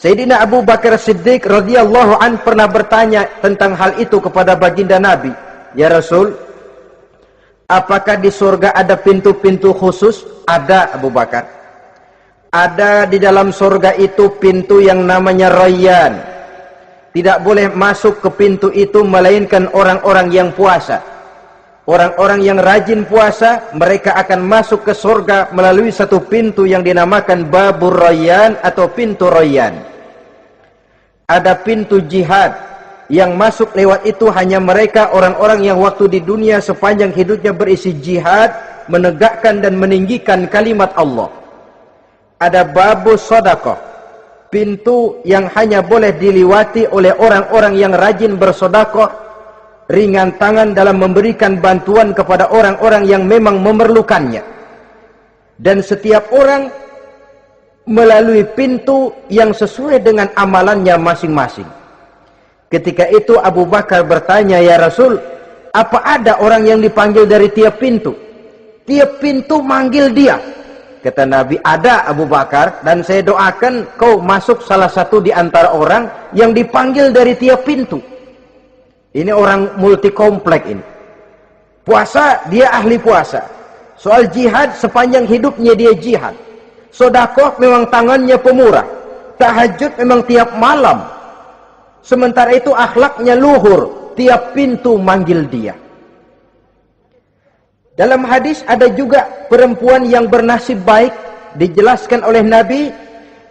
Sayyidina Abu Bakar Siddiq radhiyallahu an pernah bertanya tentang hal itu kepada baginda Nabi. Ya Rasul, apakah di surga ada pintu-pintu khusus? Ada, Abu Bakar. Ada di dalam surga itu pintu yang namanya Rayyan. Tidak boleh masuk ke pintu itu melainkan orang-orang yang puasa. Orang-orang yang rajin puasa, mereka akan masuk ke surga melalui satu pintu yang dinamakan Babur Rayyan atau pintu Rayyan. Ada pintu jihad, yang masuk lewat itu hanya mereka orang-orang yang waktu di dunia sepanjang hidupnya berisi jihad, menegakkan dan meninggikan kalimat Allah. Ada Babus Shadaqah, pintu yang hanya boleh diliwati oleh orang-orang yang rajin bersedekah, ringan tangan dalam memberikan bantuan kepada orang-orang yang memang memerlukannya. Dan setiap orang melalui pintu yang sesuai dengan amalannya masing-masing. Ketika itu Abu Bakar bertanya, ya Rasul, apa ada orang yang dipanggil dari tiap pintu? Tiap pintu manggil dia. Kata Nabi, ada Abu Bakar, dan saya doakan kau masuk salah satu di antara orang yang dipanggil dari tiap pintu. Ini orang multi komplek ini. Puasa, dia ahli puasa. Soal jihad, sepanjang hidupnya dia jihad. Sedekah memang tangannya pemurah. Tahajud memang tiap malam. Sementara itu akhlaknya luhur. Tiap pintu manggil dia. Dalam hadis ada juga perempuan yang bernasib baik. Dijelaskan oleh Nabi,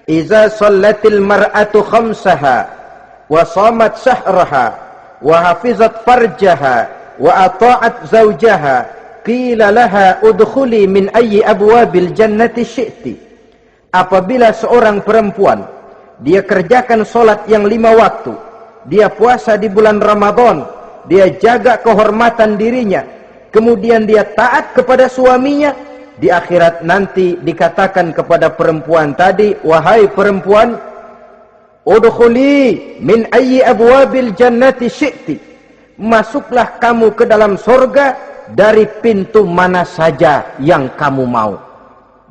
Iza sallatil mar'atu khamsaha wa shamat syahraha wa hafizat farjaha wa ata'at zawjaha qila laha udkhuli min ayyi abwabil jannati syi'ti. Apabila seorang perempuan dia kerjakan solat yang 5 waktu, dia puasa di bulan Ramadan, dia jaga kehormatan dirinya, kemudian dia taat kepada suaminya, di akhirat nanti dikatakan kepada perempuan tadi, wahai perempuan, udkhuli min ayyi abwabil jannati syi'ti. Masuklah kamu ke dalam surga dari pintu mana saja yang kamu mau.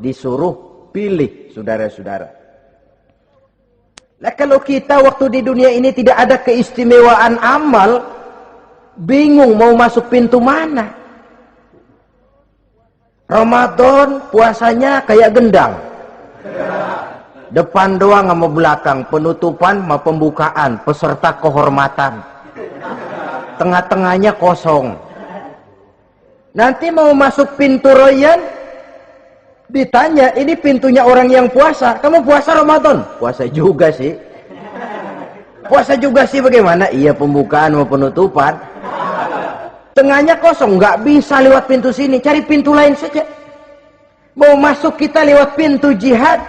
Disuruh pilih, saudara-saudara. Nah, kalau kita waktu di dunia ini tidak ada keistimewaan amal, bingung mau masuk pintu mana. Ramadan puasanya kayak gendang. Depan doang sama belakang, penutupan sama pembukaan, peserta kehormatan. Tengah-tengahnya kosong. Nanti mau masuk pintu Rayyan, ditanya, ini pintunya orang yang puasa. Kamu puasa Ramadan? Puasa juga sih. Puasa juga sih bagaimana? Iya, pembukaan sama penutupan. Tengahnya kosong, nggak bisa lewat pintu sini, cari pintu lain saja. Mau masuk kita lewat pintu jihad,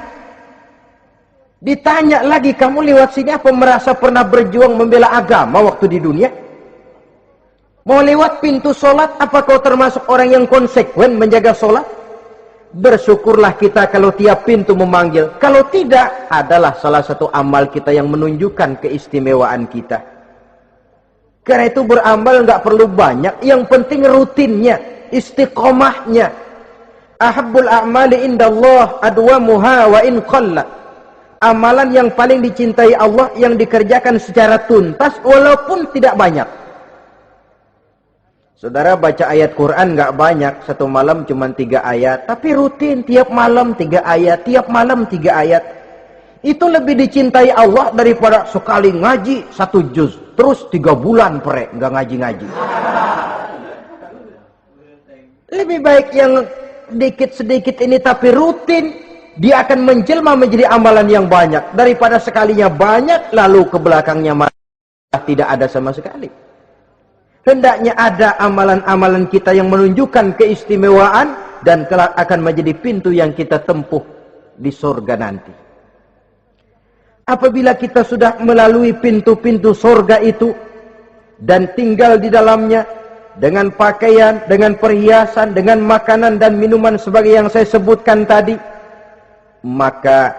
ditanya lagi, kamu lewat sini apa merasa pernah berjuang membela agama waktu di dunia? Mau lewat pintu sholat, apa kau termasuk orang yang konsekuen menjaga sholat? Bersyukurlah kita kalau tiap pintu memanggil. Kalau tidak, adalah salah satu amal kita yang menunjukkan keistimewaan kita. Karena itu beramal nggak perlu banyak, yang penting rutinnya, istiqomahnya. Ahabbul a'mali indallah adwamuha wa in qalla. Amalan yang paling dicintai Allah yang dikerjakan secara tuntas walaupun tidak banyak. Saudara baca ayat Quran nggak banyak, satu malam cuma 3 ayat, tapi rutin tiap malam 3 ayat, tiap malam 3 ayat. Itu lebih dicintai Allah daripada sekali ngaji 1 juz, terus 3 bulan nggak ngaji-ngaji. Lebih baik yang sedikit-sedikit ini tapi rutin, dia akan menjelma menjadi amalan yang banyak daripada sekalinya banyak lalu ke belakangnya malah tidak ada sama sekali. Hendaknya ada amalan-amalan kita yang menunjukkan keistimewaan dan kelak akan menjadi pintu yang kita tempuh di surga nanti. Apabila kita sudah melalui pintu-pintu surga itu dan tinggal di dalamnya dengan pakaian, dengan perhiasan, dengan makanan dan minuman sebagai yang saya sebutkan tadi, maka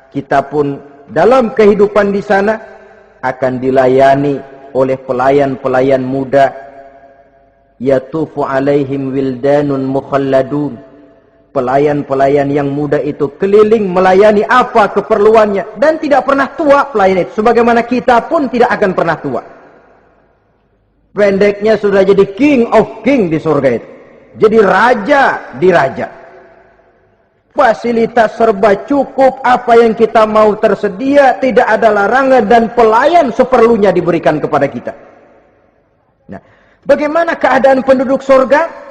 kita pun dalam kehidupan di sana akan dilayani oleh pelayan-pelayan muda. Yatufu alaihim wildanun mukhalladun. Pelayan-pelayan yang muda itu keliling melayani apa keperluannya. Dan tidak pernah tua pelayan itu. Sebagaimana kita pun tidak akan pernah tua. Pendeknya sudah jadi king of king di surga itu. Jadi raja di raja. Fasilitas serba cukup, apa yang kita mau tersedia, tidak ada larangan, dan pelayan seperlunya diberikan kepada kita. Nah, bagaimana keadaan penduduk surga?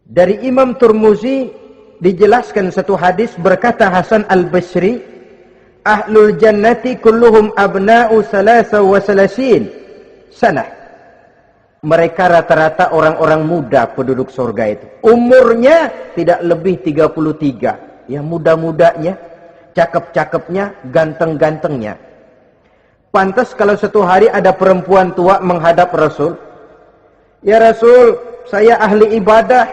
Dari Imam Turmuzi dijelaskan satu hadis, berkata Hasan al-Basri, ahlul jannati kulluhum abna'u salasa wa salasin sanah. Mereka rata-rata orang-orang muda penduduk surga itu. Umurnya tidak lebih 33. Ya, muda-mudanya, cakep-cakepnya, ganteng-gantengnya. Pantas kalau satu hari ada perempuan tua menghadap Rasul. Ya Rasul, saya ahli ibadah.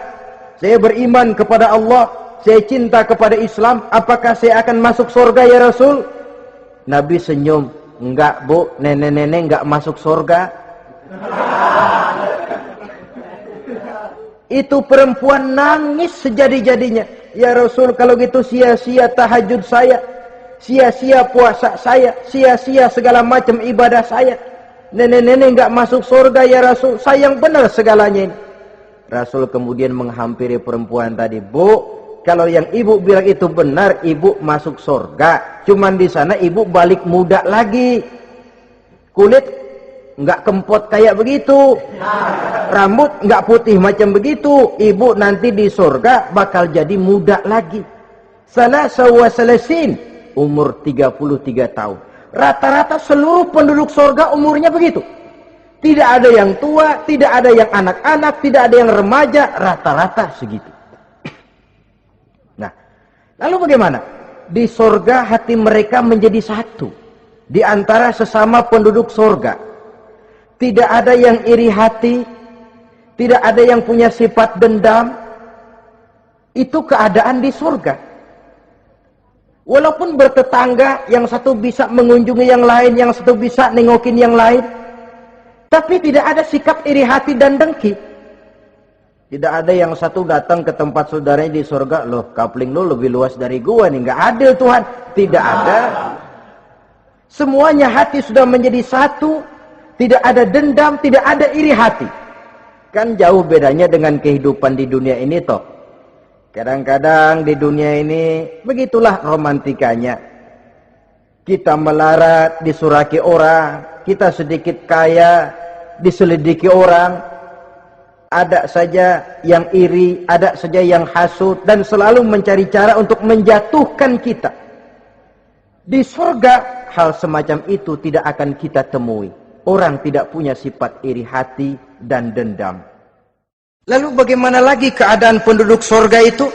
Saya beriman kepada Allah. Saya cinta kepada Islam. Apakah saya akan masuk surga ya Rasul? Nabi senyum. Enggak bu, nenek-nenek enggak masuk surga. Itu perempuan nangis sejadi-jadinya. Ya Rasul, kalau gitu sia-sia tahajud saya, sia-sia puasa saya, sia-sia segala macam ibadah saya. Nenek-nenek enggak masuk surga ya Rasul. Sayang benar segalanya ini. Rasul kemudian menghampiri perempuan tadi. Bu, kalau yang ibu bilang itu benar, ibu masuk surga. Cuman di sana ibu balik muda lagi. Kulit nggak kempot kayak begitu, rambut nggak putih macam begitu. Ibu nanti di surga bakal jadi muda lagi. Salasa wa salasin, umur 33 tahun. Rata-rata seluruh penduduk surga umurnya begitu. Tidak ada yang tua, tidak ada yang anak-anak, tidak ada yang remaja, rata-rata segitu. Nah, lalu bagaimana? Di surga hati mereka menjadi satu di antara sesama penduduk surga. Tidak ada yang iri hati, tidak ada yang punya sifat dendam. Itu keadaan di surga. Walaupun bertetangga, yang satu bisa mengunjungi yang lain, yang satu bisa nengokin yang lain, tapi tidak ada sikap iri hati dan dengki. Tidak ada yang satu datang ke tempat saudaranya di surga, loh kapling lo lebih luas dari gua nih, nggak adil Tuhan. Tidak ada. Semuanya hati sudah menjadi satu. Tidak ada dendam, tidak ada iri hati. Kan jauh bedanya dengan kehidupan di dunia ini toh. Kadang-kadang di dunia ini begitulah romantikanya. Kita melarat, disuraki orang. Kita sedikit kaya, diselidiki orang. Ada saja yang iri, ada saja yang hasut, dan selalu mencari cara untuk menjatuhkan kita. Di surga hal semacam itu tidak akan kita temui. Orang tidak punya sifat iri hati dan dendam. Lalu bagaimana lagi keadaan penduduk surga itu?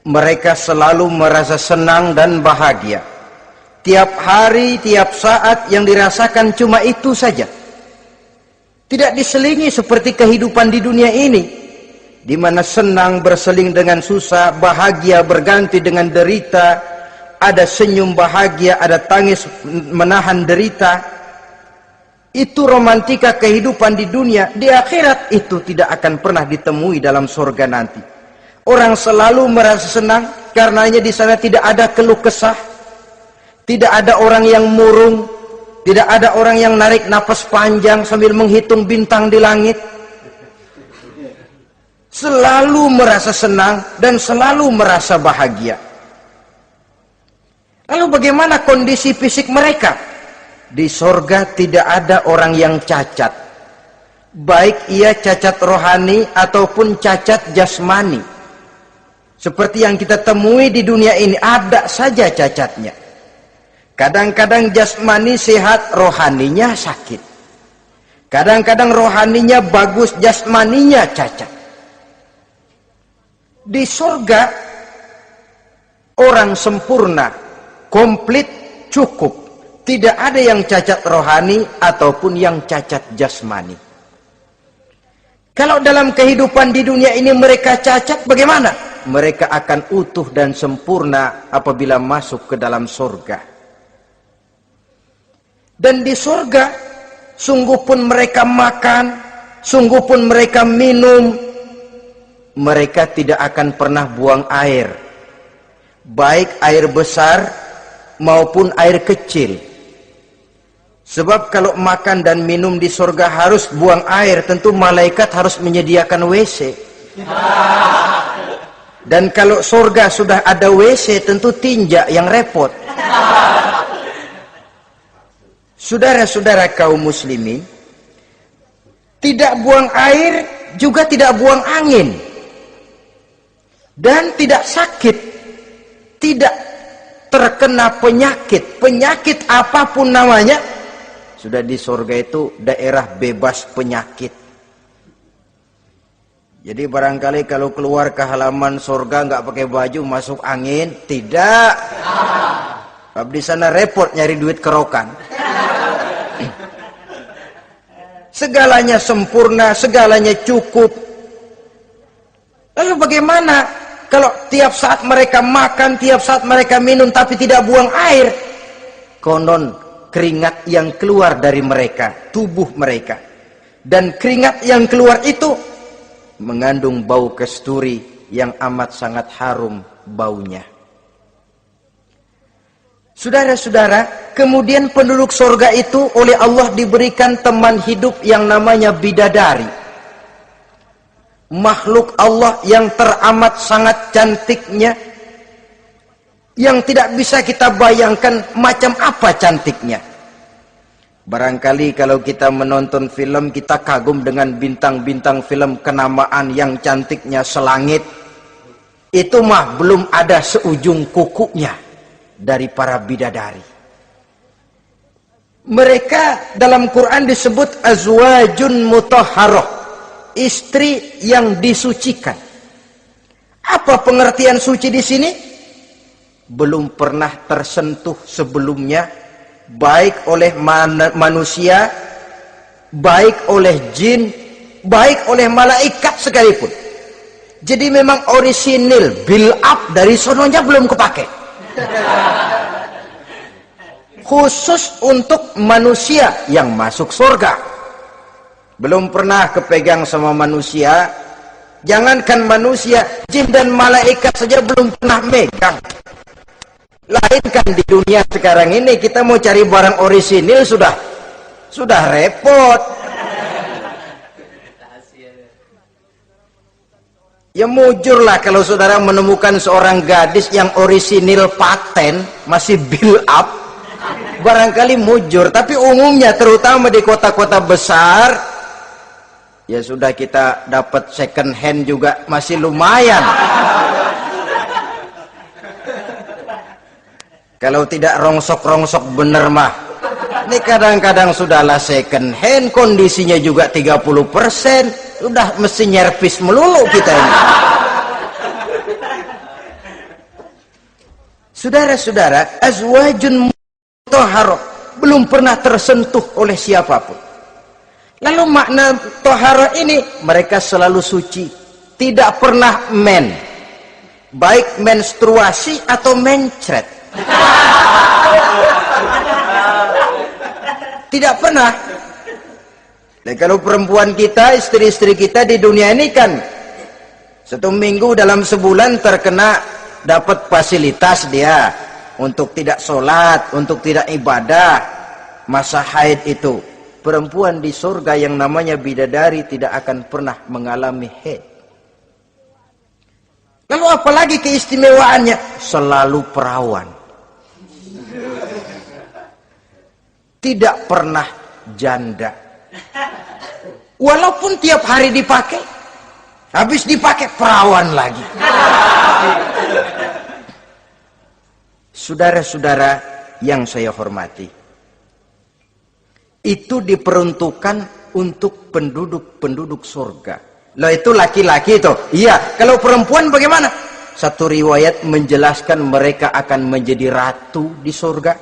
Mereka selalu merasa senang dan bahagia. Tiap hari, tiap saat yang dirasakan cuma itu saja. Tidak diselingi seperti kehidupan di dunia ini, di mana senang berseling dengan susah, bahagia berganti dengan derita, ada senyum bahagia, ada tangis menahan derita. Itu romantika kehidupan di dunia. Di akhirat itu tidak akan pernah ditemui dalam surga nanti. Orang selalu merasa senang karenanya di sana tidak ada keluh kesah, tidak ada orang yang murung, tidak ada orang yang narik napas panjang sambil menghitung bintang di langit. Selalu merasa senang dan selalu merasa bahagia. Lalu bagaimana kondisi fisik mereka? Di surga tidak ada orang yang cacat, baik ia cacat rohani ataupun cacat jasmani. Seperti yang kita temui di dunia ini, ada saja cacatnya. Kadang-kadang jasmani sehat, rohaninya sakit. Kadang-kadang rohaninya bagus, jasmaninya cacat. Di surga orang sempurna, komplit, cukup. Tidak ada yang cacat rohani ataupun yang cacat jasmani. Kalau dalam kehidupan di dunia ini mereka cacat, bagaimana? Mereka akan utuh dan sempurna apabila masuk ke dalam surga. Dan di surga, sungguh pun mereka makan, sungguh pun mereka minum, mereka tidak akan pernah buang air, baik air besar maupun air kecil. Sebab kalau makan dan minum di surga harus buang air, tentu malaikat harus menyediakan WC. Dan kalau surga sudah ada WC, tentu tinja yang repot. Saudara-saudara kaum muslimin, tidak buang air juga tidak buang angin, dan tidak sakit, tidak terkena penyakit apapun namanya. Sudah di surga itu daerah bebas penyakit. Jadi barangkali kalau keluar ke halaman surga nggak pakai baju masuk angin, tidak. Sebab di sana repot nyari duit kerokan. Segalanya sempurna, segalanya cukup. Lalu bagaimana kalau tiap saat mereka makan, tiap saat mereka minum tapi tidak buang air? Konon keringat yang keluar dari mereka, tubuh mereka, dan keringat yang keluar itu mengandung bau kasturi yang amat sangat harum baunya. Saudara-saudara, kemudian penduduk surga itu oleh Allah diberikan teman hidup yang namanya bidadari. Makhluk Allah yang teramat sangat cantiknya, yang tidak bisa kita bayangkan macam apa cantiknya. Barangkali kalau kita menonton film, kita kagum dengan bintang-bintang film kenamaan yang cantiknya selangit. Itu mah belum ada seujung kukunya dari para bidadari. Mereka dalam Quran disebut azwajun mutahharah, istri yang disucikan. Apa pengertian suci di sini? Belum pernah tersentuh sebelumnya, baik oleh manusia, baik oleh jin, baik oleh malaikat sekalipun. Jadi memang orisinil, build up dari sononya belum kepake. Khusus untuk manusia yang masuk surga. Belum pernah kepegang sama manusia. Jangankan manusia, jin dan malaikat saja belum pernah megang. Lainkan di dunia sekarang ini, kita mau cari barang orisinil sudah repot. Ya mujurlah kalau saudara menemukan seorang gadis yang orisinil paten, masih build up, barangkali mujur. Tapi umumnya terutama di kota-kota besar, ya sudah, kita dapat second hand juga masih lumayan. Kalau tidak rongsok-rongsok bener mah, ini kadang-kadang sudahlah second hand, kondisinya juga 30%. Udah mesti nyervis melulu kita ini. Saudara-saudara, azwajun mutahharah, belum pernah tersentuh oleh siapapun. Lalu makna tohharah ini, mereka selalu suci, tidak pernah baik menstruasi atau mencret. Tidak pernah. Dan kalau perempuan kita, istri-istri kita di dunia ini kan 1 minggu dalam sebulan terkena dapat fasilitas dia untuk tidak sholat, untuk tidak ibadah, masa haid itu. Perempuan di surga yang namanya bidadari tidak akan pernah mengalami haid. Lalu apalagi keistimewaannya? Selalu perawan. Tidak pernah janda. Walaupun tiap hari dipakai, habis dipakai perawan lagi. Saudara-saudara yang saya hormati, itu diperuntukkan untuk penduduk-penduduk surga. Loh, itu laki-laki itu. Iya, kalau perempuan bagaimana? Satu riwayat menjelaskan mereka akan menjadi ratu di surga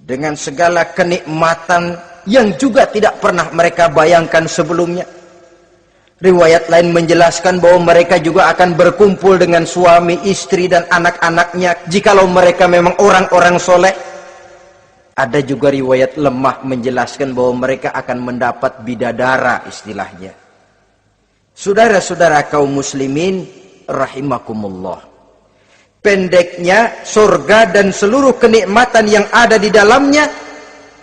dengan segala kenikmatan yang juga tidak pernah mereka bayangkan sebelumnya. Riwayat lain menjelaskan bahwa mereka juga akan berkumpul dengan suami, istri, dan anak-anaknya jikalau mereka memang orang-orang soleh. Ada juga riwayat lemah menjelaskan bahwa mereka akan mendapat bidadara istilahnya. Saudara-saudara kaum muslimin rahimakumullah. Pendeknya surga dan seluruh kenikmatan yang ada di dalamnya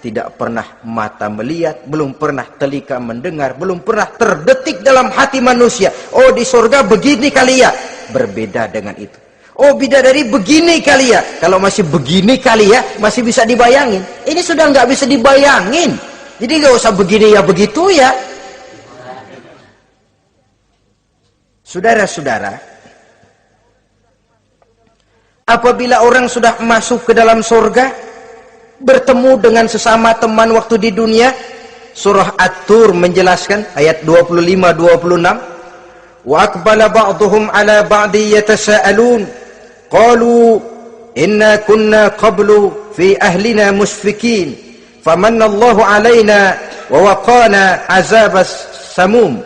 tidak pernah mata melihat, belum pernah telinga mendengar, belum pernah terdetik dalam hati manusia. Oh, di surga begini kali ya. Berbeda dengan itu. Oh, bidadari begini kali ya. Kalau masih begini kali ya, masih bisa dibayangin. Ini sudah nggak bisa dibayangin. Jadi nggak usah begini ya begitu ya. Saudara-saudara, apabila orang sudah masuk ke dalam surga, bertemu dengan sesama teman waktu di dunia, surah At-Tur menjelaskan ayat 25-26, wa aqbala ba'duhum ala ba'di yatasaalun qalu inna kunna qablu fi ahlina musfikin famanna Allahu alaina wa waqana azabas samum.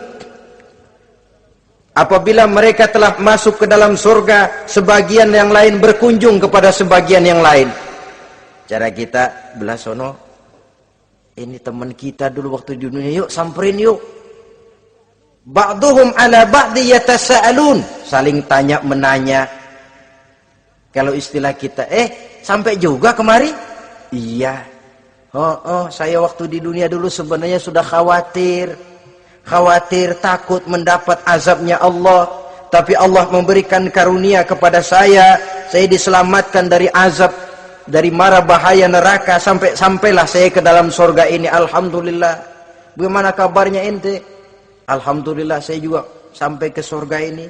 Apabila mereka telah masuk ke dalam surga, sebagian yang lain berkunjung kepada sebagian yang lain. Cara kita belah sono, ini teman kita dulu waktu di dunia, yuk samperin yuk. Ba'duhum ala ba'di yatasaalun, saling tanya menanya. Kalau istilah kita, sampai juga kemari? Iya. Saya waktu di dunia dulu sebenarnya sudah khawatir takut mendapat azabnya Allah, tapi Allah memberikan karunia kepada saya diselamatkan dari azab, dari mara bahaya neraka, sampailah saya ke dalam surga ini. Alhamdulillah. Bagaimana kabarnya ente? Alhamdulillah saya juga sampai ke surga ini.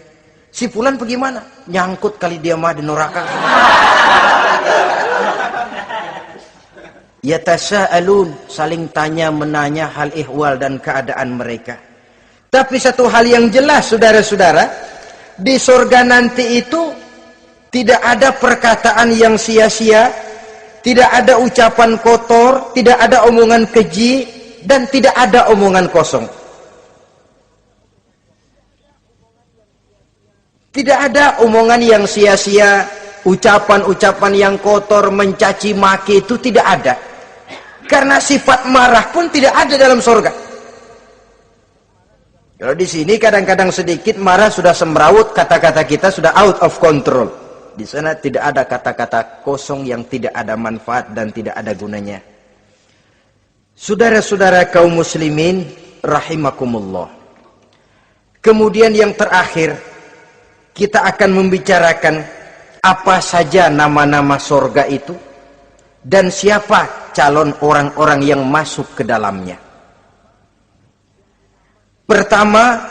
Si fulan bagaimana? Nyangkut kali dia mah di neraka. Yatasaalun, saling tanya menanya hal ihwal dan keadaan mereka. Tapi satu hal yang jelas saudara-saudara, di surga nanti itu tidak ada perkataan yang sia-sia, tidak ada ucapan kotor, tidak ada omongan keji, dan tidak ada omongan kosong. Tidak ada omongan yang sia-sia, ucapan-ucapan yang kotor, mencaci maki, itu tidak ada. Karena sifat marah pun tidak ada dalam surga. Kalau di sini kadang-kadang sedikit marah sudah semrawut, kata-kata kita sudah out of control. Di sana tidak ada kata-kata kosong yang tidak ada manfaat dan tidak ada gunanya. Saudara-saudara kaum muslimin rahimakumullah. Kemudian yang terakhir, kita akan membicarakan apa saja nama-nama surga itu dan siapa calon orang-orang yang masuk ke dalamnya. Pertama,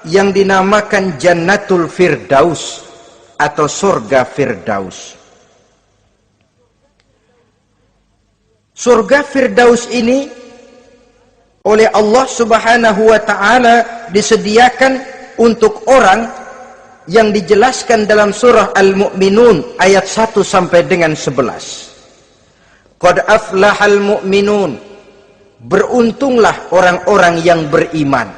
yang dinamakan Jannatul Firdaus atau surga Firdaus. Surga Firdaus ini oleh Allah Subhanahu wa taala disediakan untuk orang yang dijelaskan dalam surah Al-Mu'minun ayat 1 sampai dengan 11. Qad aflahal mu'minun, beruntunglah orang-orang yang beriman.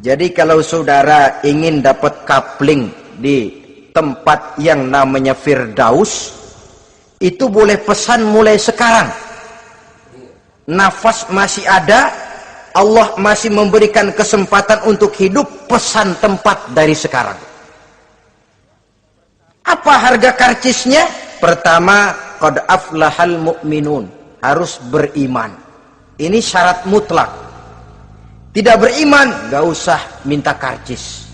Jadi kalau saudara ingin dapat kapling di tempat yang namanya Firdaus, itu boleh pesan mulai sekarang. Nafas masih ada, Allah masih memberikan kesempatan untuk hidup, pesan tempat dari sekarang. Apa harga karcisnya? Pertama, qad aflahal mu'minun, harus beriman. Ini syarat mutlak. Tidak beriman, gak usah minta karcis.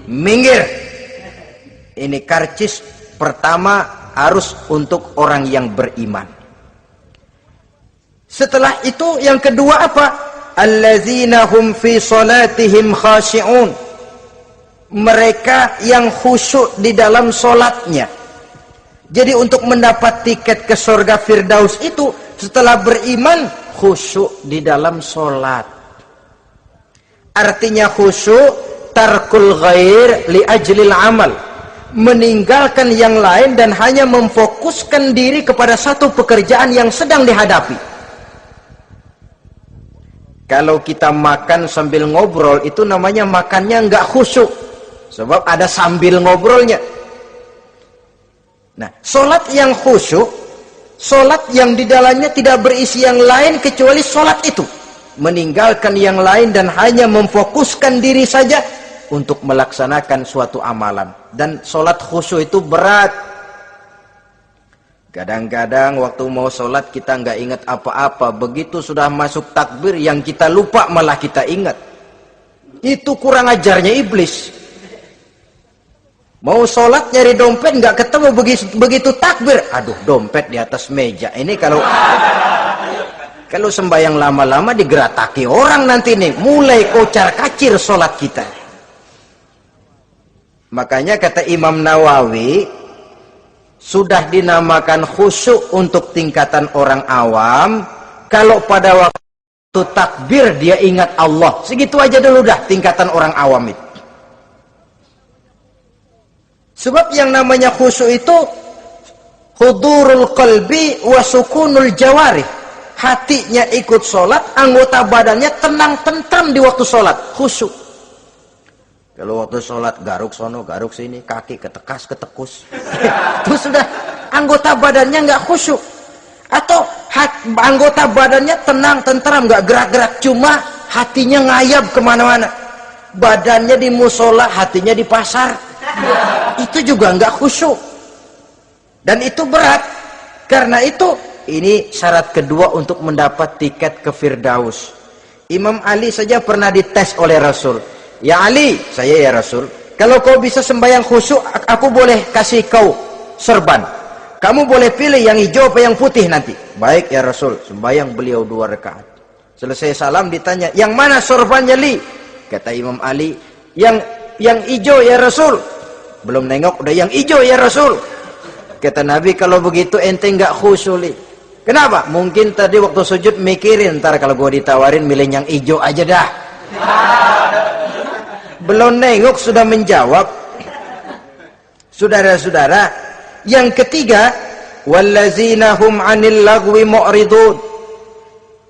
Minggir. Ini karcis pertama harus untuk orang yang beriman. Setelah itu yang kedua apa? Allazina hum fi salatihim khashi'un. Mereka yang khusyuk di dalam solatnya. Jadi untuk mendapat tiket ke surga Firdaus itu setelah beriman khusyuk di dalam solat. Artinya khusyuk tarkul ghair li ajlil amal, meninggalkan yang lain dan hanya memfokuskan diri kepada satu pekerjaan yang sedang dihadapi. Kalau kita makan sambil ngobrol, itu namanya makannya nggak khusyuk, sebab ada sambil ngobrolnya. Nah, solat yang khusyuk, solat yang di dalamnya tidak berisi yang lain kecuali solat itu, meninggalkan yang lain dan hanya memfokuskan diri saja, untuk melaksanakan suatu amalan. Dan sholat khusyuk itu berat. Kadang-kadang waktu mau sholat kita nggak ingat apa-apa. Begitu sudah masuk takbir yang kita lupa malah kita ingat. Itu kurang ajarnya iblis. Mau sholat nyari dompet nggak ketemu, begitu takbir. Aduh, dompet di atas meja. Ini kalau sembahyang lama-lama digerataki orang nanti nih. Mulai kocar kacir sholat kita. Makanya kata Imam Nawawi, sudah dinamakan khusyuk untuk tingkatan orang awam. Kalau pada waktu takbir dia ingat Allah, segitu aja dulu dah tingkatan orang awam itu. Sebab yang namanya khusyuk itu hudurul qalbi wa sukunul jawarih. Hatinya ikut sholat, anggota badannya tenang tentram di waktu sholat, khusyuk. Kalau waktu sholat garuk sono, garuk sini, kaki ketekas, ketekus. Itu sudah anggota badannya nggak khusyuk. Atau anggota badannya tenang, tentram, nggak gerak-gerak. Cuma hatinya ngayab kemana-mana. Badannya di musola, hatinya di pasar. Itu juga nggak khusyuk. Dan itu berat. Karena itu, ini syarat kedua untuk mendapat tiket ke Firdaus. Imam Ali saja pernah dites oleh Rasul. Ya Ali, saya ya Rasul, kalau kau bisa sembahyang khusyuk, aku boleh kasih kau serban. Kamu boleh pilih yang hijau apa yang putih nanti. Baik ya Rasul, sembahyang beliau 2 rakaat. Selesai salam ditanya, yang mana sorbannya Li? Kata Imam Ali, yang hijau ya Rasul. Belum nengok, udah yang hijau ya Rasul. Kata Nabi, kalau begitu ente nggak khusyuk Li. Kenapa? Mungkin tadi waktu sujud mikirin, ntar kalau gua ditawarin milih yang hijau aja dah. Belum nengok sudah menjawab. Saudara-saudara, yang ketiga, wallazina hum 'anil lagwi mu'ridun.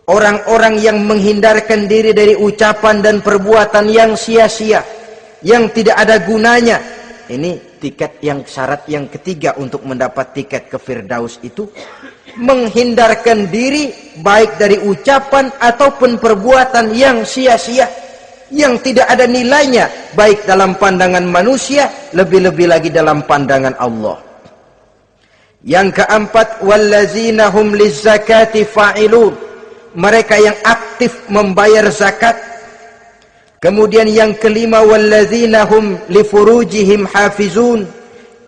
Orang-orang yang menghindarkan diri dari ucapan dan perbuatan yang sia-sia, yang tidak ada gunanya. Ini tiket yang syarat yang ketiga untuk mendapat tiket ke Firdaus itu menghindarkan diri baik dari ucapan ataupun perbuatan yang sia-sia, yang tidak ada nilainya baik dalam pandangan manusia, lebih-lebih lagi dalam pandangan Allah. Yang keempat, wallazina hum lizzakati fa'ilun. Mereka yang aktif membayar zakat. Kemudian yang kelima, wallazina hum lifurujihim hafizun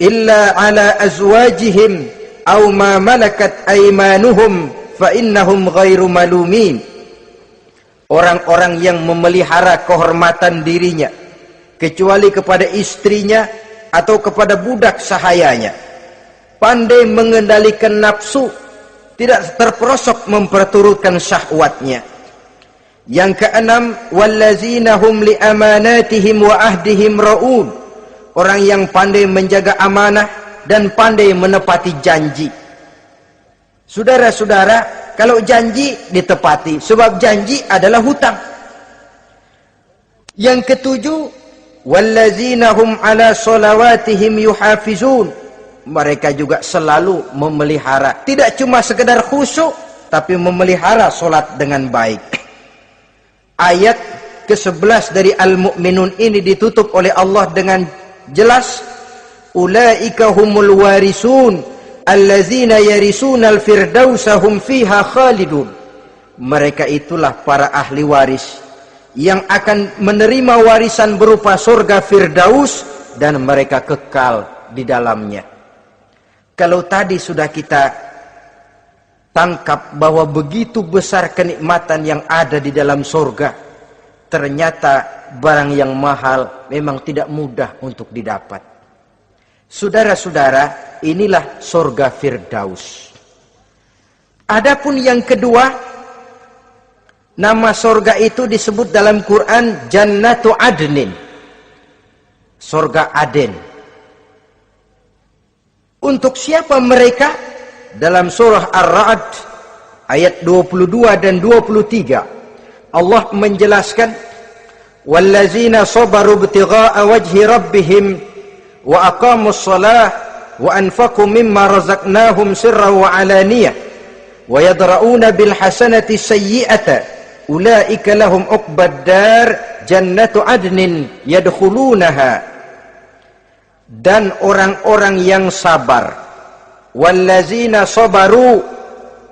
illa ala azwajihim aw ma malakat aymanuhum fa innahum ghairu malumin. Orang-orang yang memelihara kehormatan dirinya kecuali kepada istrinya atau kepada budak sahayanya, pandai mengendalikan nafsu, tidak terperosok memperturutkan syahwatnya. Yang keenam, wallazina hum li amanatihim wa ahdihim raun. Orang yang pandai menjaga amanah dan pandai menepati janji. Saudara-saudara, kalau janji ditepati, sebab janji adalah hutang. Yang ketujuh, wallazina hum ala sholawatihim yuhafizun. Mereka juga selalu memelihara, tidak cuma sekedar khusyuk, tapi memelihara solat dengan baik. Ayat ke-11 dari Al-Mu'minun ini ditutup oleh Allah dengan jelas, ulaika humul warisun allazina yarisunal firdausa hum fiha khalidun. Mereka itulah para ahli waris yang akan menerima warisan berupa surga Firdaus dan mereka kekal di dalamnya. Kalau tadi sudah kita tangkap bahwa begitu besar kenikmatan yang ada di dalam surga, ternyata barang yang mahal memang tidak mudah untuk didapat. Saudara-saudara, inilah surga Firdaus. Adapun yang kedua, nama surga itu disebut dalam Quran Jannatu Adnin, surga Aden. Untuk siapa mereka? Dalam surah Ar-Ra'd ayat 22 dan 23 Allah menjelaskan, wallazina sabaru ibtigha'a wajhi rabbihim wa aqamus shalah wa anfaqu mimma razaqnahum sirran wa alaniyah wa yadra'una bil hasanati sayyi'ata ulaika lahum uqbad dar jannatu adnin yadkhulunaha, dan orang-orang yang sabar, wallazina sabaru,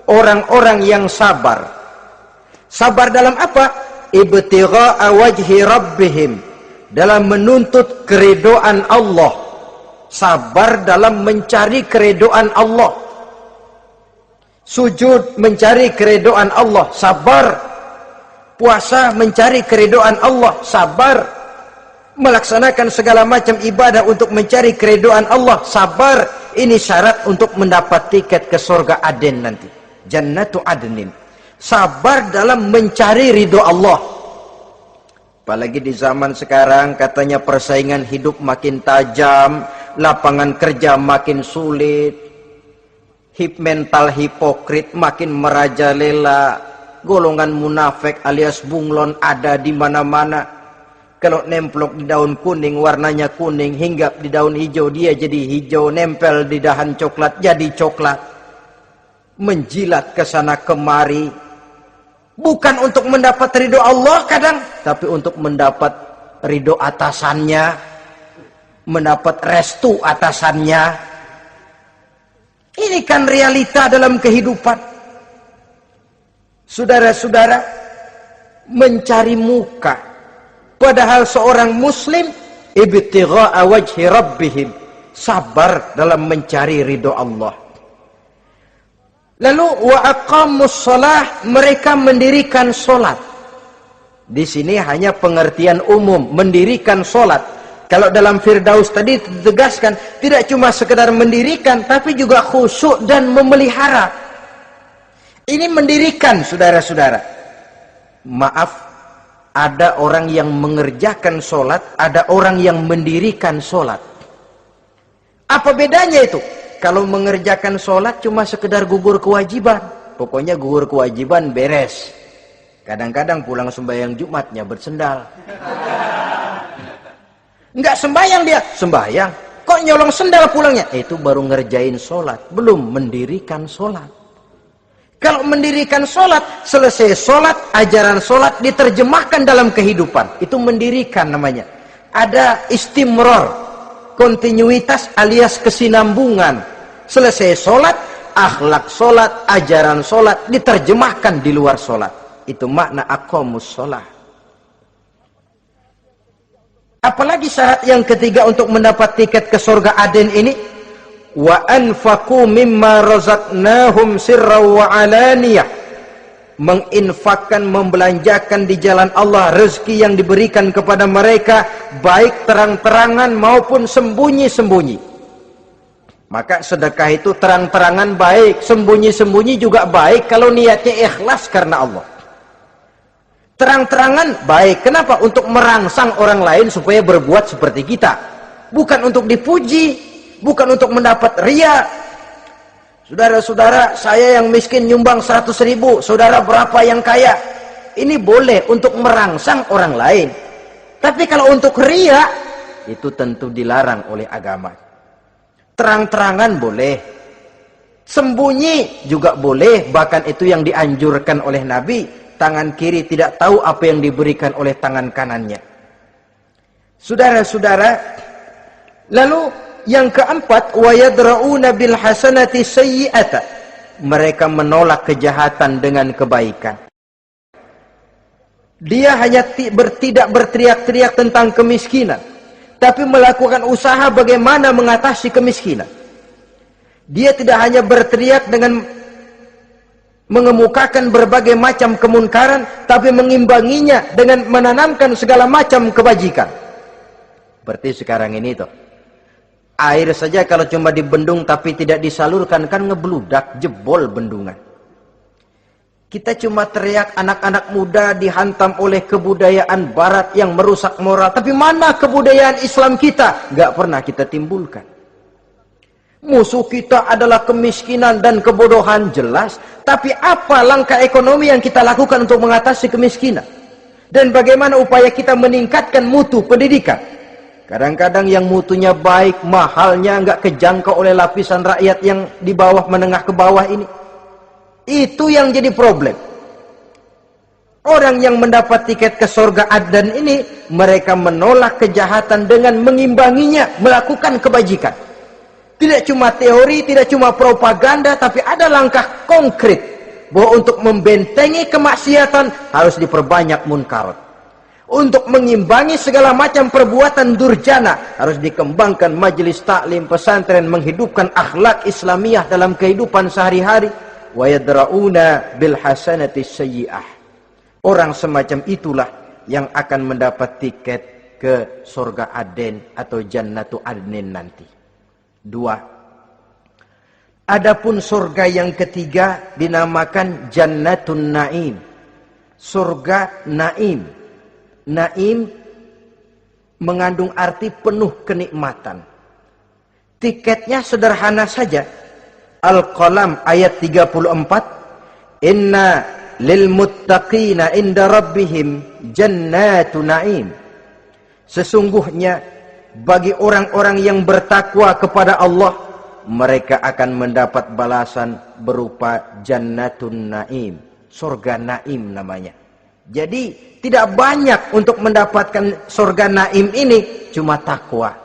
orang-orang yang sabar. Sabar dalam apa? Ibtigha'a wajhi rabbihim, dalam menuntut keridhaan Allah. Sabar dalam mencari keridhaan Allah. Sujud mencari keridhaan Allah, sabar. Puasa mencari keridhaan Allah, sabar. Melaksanakan segala macam ibadah untuk mencari keridhaan Allah, sabar. Ini syarat untuk mendapat tiket ke surga Aden nanti, Jannatu Adnin. Sabar dalam mencari ridho Allah. Apalagi di zaman sekarang katanya persaingan hidup makin tajam, lapangan kerja makin sulit, mental hipokrit makin merajalela, golongan munafik alias bunglon ada di mana-mana. Kalau nemplok di daun kuning warnanya kuning, hinggap di daun hijau dia jadi hijau, nempel di dahan coklat jadi coklat. Menjilat ke sana kemari, bukan untuk mendapat ridho Allah kadang, tapi untuk mendapat ridho atasannya, mendapat restu atasannya. Ini kan realita dalam kehidupan. Saudara-saudara, mencari muka. Padahal seorang muslim ibtigha'a wajhi rabbihim, sabar dalam mencari ridho Allah. Lalu wa aqamus shalah, mereka mendirikan salat. Di sini hanya pengertian umum, mendirikan salat. Kalau dalam Firdaus tadi ditegaskan, tidak cuma sekedar mendirikan, tapi juga khusyuk dan memelihara. Ini mendirikan, saudara-saudara. Maaf, ada orang yang mengerjakan sholat, ada orang yang mendirikan sholat. Apa bedanya itu? Kalau mengerjakan sholat cuma sekedar gugur kewajiban. Pokoknya gugur kewajiban beres. Kadang-kadang pulang sembahyang Jumatnya bersendal. Enggak sembahyang dia, sembahyang. Kok nyolong sendal pulangnya? Itu baru ngerjain sholat, belum mendirikan sholat. Kalau mendirikan sholat, selesai sholat, ajaran sholat diterjemahkan dalam kehidupan. Itu mendirikan namanya. Ada istimror, kontinuitas alias kesinambungan. Selesai sholat, akhlak sholat, ajaran sholat diterjemahkan di luar sholat. Itu makna aqamus sholah. Apalagi syarat yang ketiga untuk mendapat tiket ke surga Aden ini? Wa anfaqu mimma razaqnahum sirran wa alaniyah, menginfakkan, membelanjakan di jalan Allah rezeki yang diberikan kepada mereka, baik terang-terangan maupun sembunyi-sembunyi. Maka sedekah itu terang-terangan baik, sembunyi-sembunyi juga baik kalau niatnya ikhlas karena Allah. Terang-terangan baik, kenapa? Untuk merangsang orang lain supaya berbuat seperti kita, bukan untuk dipuji, bukan untuk mendapat ria. Saudara-saudara, saya yang miskin nyumbang 100.000, saudara berapa yang kaya? Ini boleh untuk merangsang orang lain. Tapi kalau untuk ria, itu tentu dilarang oleh agama. Terang-terangan boleh, sembunyi juga boleh, bahkan itu yang dianjurkan oleh Nabi. Tangan kiri tidak tahu apa yang diberikan oleh tangan kanannya. Saudara-saudara, lalu yang keempat, wa yadra'una bil hasanati sayyi'ata, mereka menolak kejahatan dengan kebaikan. Dia hanya tidak berteriak-teriak tentang kemiskinan, tapi melakukan usaha bagaimana mengatasi kemiskinan. Dia tidak hanya berteriak dengan mengemukakan berbagai macam kemunkaran, tapi mengimbanginya dengan menanamkan segala macam kebajikan. Seperti sekarang ini tuh, air saja kalau cuma dibendung tapi tidak disalurkan kan ngebludak, jebol bendungan. Kita cuma teriak anak-anak muda dihantam oleh kebudayaan barat yang merusak moral, tapi mana kebudayaan Islam kita? Gak pernah kita timbulkan. Musuh kita adalah kemiskinan dan kebodohan, jelas. Tapi apa langkah ekonomi yang kita lakukan untuk mengatasi kemiskinan? Dan bagaimana upaya kita meningkatkan mutu pendidikan? Kadang-kadang yang mutunya baik, mahalnya nggak kejangkau oleh lapisan rakyat yang di bawah, menengah ke bawah ini. Itu yang jadi problem. Orang yang mendapat tiket ke surga Adnan ini, mereka menolak kejahatan dengan mengimbanginya, melakukan kebajikan. Tidak cuma teori, tidak cuma propaganda, tapi ada langkah konkret bahwa untuk membentengi kemaksiatan harus diperbanyak munkarat. Untuk mengimbangi segala macam perbuatan durjana harus dikembangkan majelis taklim, pesantren, menghidupkan akhlak Islamiyah dalam kehidupan sehari-hari. Wa yadra'una bil hasanati sayyi'ah. Orang semacam itulah yang akan mendapat tiket ke surga Aden atau Jannatu Adnin nanti. 2. Adapun surga yang ketiga dinamakan Jannatun Naim. Surga Naim. Naim mengandung arti penuh kenikmatan. Tiketnya sederhana saja. Al-Qalam ayat 34. Inna lil muttaqina inda rabbihim jannatu na'im. Sesungguhnya bagi orang-orang yang bertakwa kepada Allah, mereka akan mendapat balasan berupa jannatun na'im, surga naim namanya. Jadi tidak banyak untuk mendapatkan surga naim ini, cuma takwa.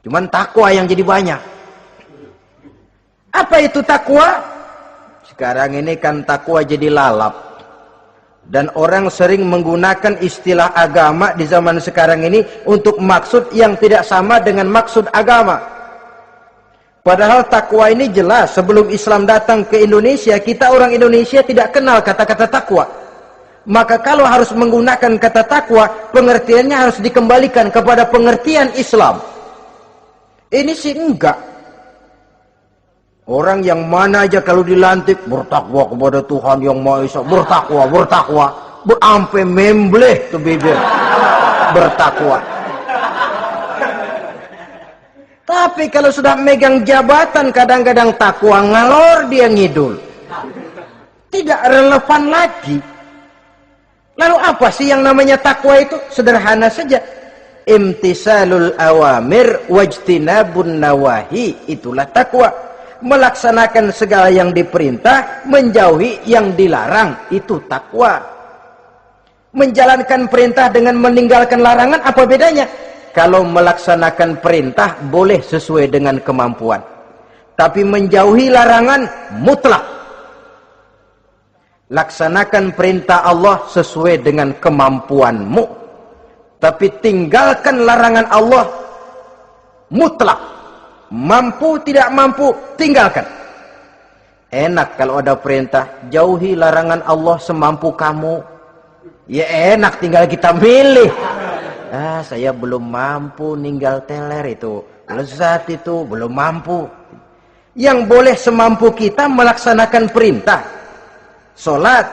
Cuman takwa yang jadi banyak. Apa itu takwa? Sekarang ini kan takwa jadi lalap. Dan orang sering menggunakan istilah agama di zaman sekarang ini untuk maksud yang tidak sama dengan maksud agama. Padahal takwa ini jelas, sebelum Islam datang ke Indonesia, kita orang Indonesia tidak kenal kata-kata takwa. Maka kalau harus menggunakan kata takwa, pengertiannya harus dikembalikan kepada pengertian Islam. Ini sih enggak. Orang yang mana aja kalau dilantik bertakwa kepada Tuhan yang Maha Esa, bertakwa, sampai membleh tuh bibir, bertakwa. Tapi kalau sudah megang jabatan, kadang-kadang takwa ngalor dia ngidul, tidak relevan lagi. Lalu apa sih yang namanya takwa itu? Sederhana saja, imtisalul awamir wajtinabun nawahi, itulah takwa. Melaksanakan segala yang diperintah, menjauhi yang dilarang, itu takwa. Menjalankan perintah dengan meninggalkan larangan, apa bedanya? Kalau melaksanakan perintah boleh sesuai dengan kemampuan, tapi menjauhi larangan mutlak. Laksanakan perintah Allah sesuai dengan kemampuanmu, tapi tinggalkan larangan Allah mutlak. Mampu tidak mampu, tinggalkan. Enak kalau ada perintah, jauhi larangan Allah semampu kamu. Ya enak, tinggal kita milih. Saya belum mampu ninggal teler itu, lezat itu, belum mampu. Yang boleh semampu kita melaksanakan perintah. Sholat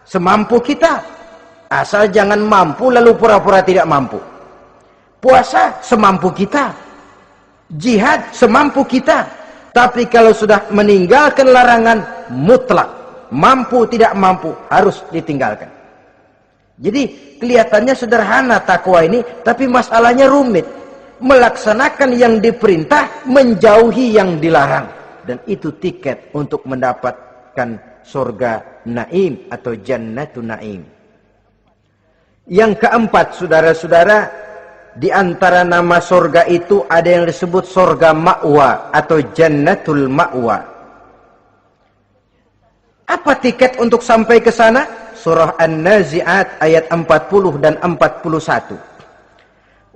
semampu kita, asal jangan mampu lalu pura-pura tidak mampu. Puasa semampu kita. Jihad semampu kita. Tapi kalau sudah meninggalkan larangan mutlak, mampu tidak mampu, harus ditinggalkan. Jadi kelihatannya sederhana takwa ini, tapi masalahnya rumit. Melaksanakan yang diperintah, menjauhi yang dilarang. Dan itu tiket untuk mendapatkan surga naim atau jannatun naim. Yang keempat, saudara-saudara, di antara nama surga itu ada yang disebut surga ma'wa atau jannatul ma'wa. Apa tiket untuk sampai ke sana? Surah An-Nazi'at ayat 40 dan 41.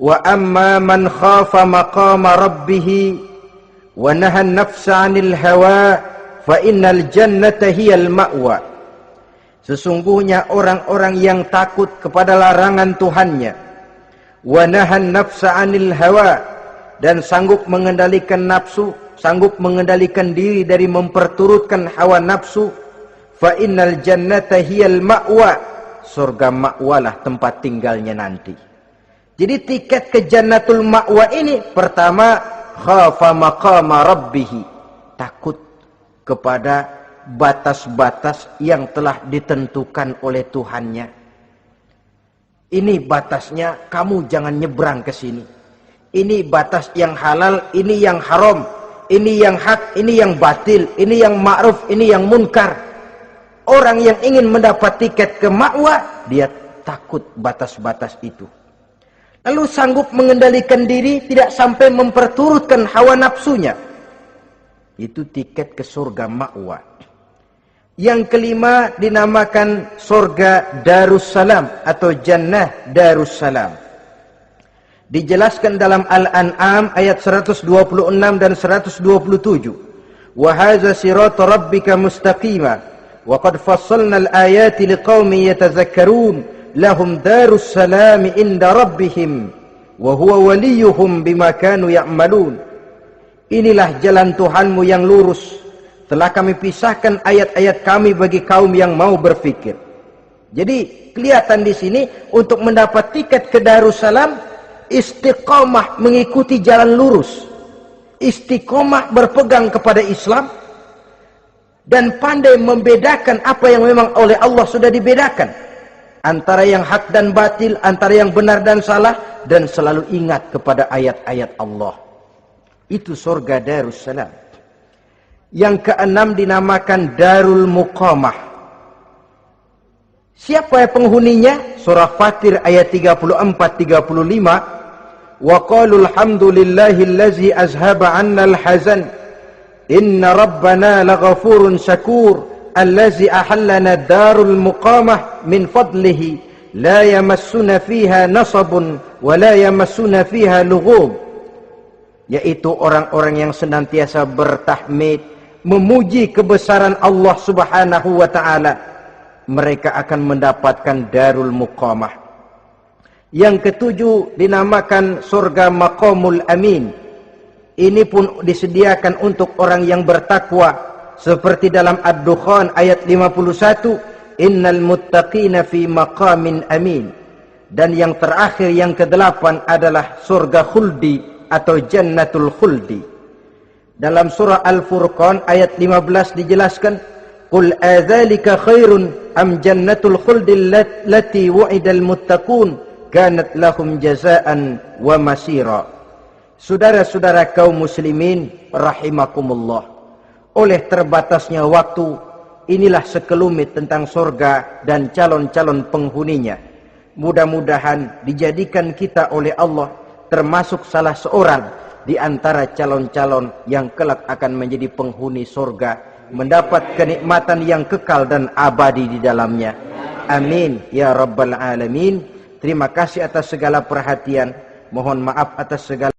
Wa amma man khafa maqama rabbih wa nahan nafsa 'anil hawa fa innal jannata hiyal ma'wa. Sesungguhnya orang-orang yang takut kepada larangan Tuhannya, wa nahan nafsa 'anil hawa, dan sanggup mengendalikan nafsu, sanggup mengendalikan diri dari memperturutkan hawa nafsu, fa innal jannata hiyal ma'wa, surga ma'walah tempat tinggalnya nanti. Jadi tiket ke jannatul ma'wa ini, pertama khafa maqama rabbih, takut kepada batas-batas yang telah ditentukan oleh Tuhannya. Ini batasnya, kamu jangan nyebrang ke sini. Ini batas yang halal, ini yang haram, ini yang hak, ini yang batil, ini yang ma'ruf, ini yang munkar. orang yang ingin mendapat tiket ke ma'wa, dia takut batas-batas itu. Lalu sanggup mengendalikan diri, tidak sampai memperturutkan hawa nafsunya. Itu tiket ke surga ma'wa. Yang kelima dinamakan surga Darussalam atau Jannah Darussalam. Dijelaskan dalam Al-An'am ayat 126 dan 127. Wa hadza sirata rabbika mustaqima wa qad fassalna al-ayati liqaumin yatazakkarun lahum darussalam inda rabbihim wa huwa waliyuhum bima kanu ya'malun. Inilah jalan Tuhanmu yang lurus. Telah kami pisahkan ayat-ayat kami bagi kaum yang mau berfikir. Jadi kelihatan di sini untuk mendapat tiket ke Darussalam, istiqomah mengikuti jalan lurus, istiqomah berpegang kepada Islam, dan pandai membedakan apa yang memang oleh Allah sudah dibedakan antara yang hak dan batil, antara yang benar dan salah, dan selalu ingat kepada ayat-ayat Allah. Itu surga Darussalam. Yang keenam dinamakan Darul Muqamah. Siapa penghuninya? Surah Fatir ayat 34-35. Wa qalu alhamdulillahillazi azhaba 'annal hazan inna rabbana laghafurun syakur allazi ahallana darul muqamah min fadlihi la yamassuna fiha nasabun wa la yamassuna fiha lughub. Yaitu orang-orang yang senantiasa bertahmid, memuji kebesaran Allah Subhanahu wa taala, mereka akan mendapatkan Darul Muqamah. Yang ketujuh dinamakan surga Maqamul Amin. Ini pun disediakan untuk orang yang bertakwa, seperti dalam Ad-Dukhan ayat 51, innal muttaqina fi maqamin amin. Dan yang terakhir, yang kedelapan adalah surga khuldi atau jannatul khuldi. Dalam surah Al-Furqan ayat 15 dijelaskan, qul adzalika khairun am jannatul khuldi allati wu'idal muttaqun kanat lahum jazaan wa masira. Saudara-saudara kaum muslimin rahimakumullah, oleh terbatasnya waktu, inilah sekelumit tentang surga dan calon-calon penghuninya. Mudah-mudahan dijadikan kita oleh Allah termasuk salah seorang di antara calon-calon yang kelak akan menjadi penghuni surga, mendapat kenikmatan yang kekal dan abadi di dalamnya. Amin ya rabbal alamin. Terima kasih atas segala perhatian. Mohon maaf atas segala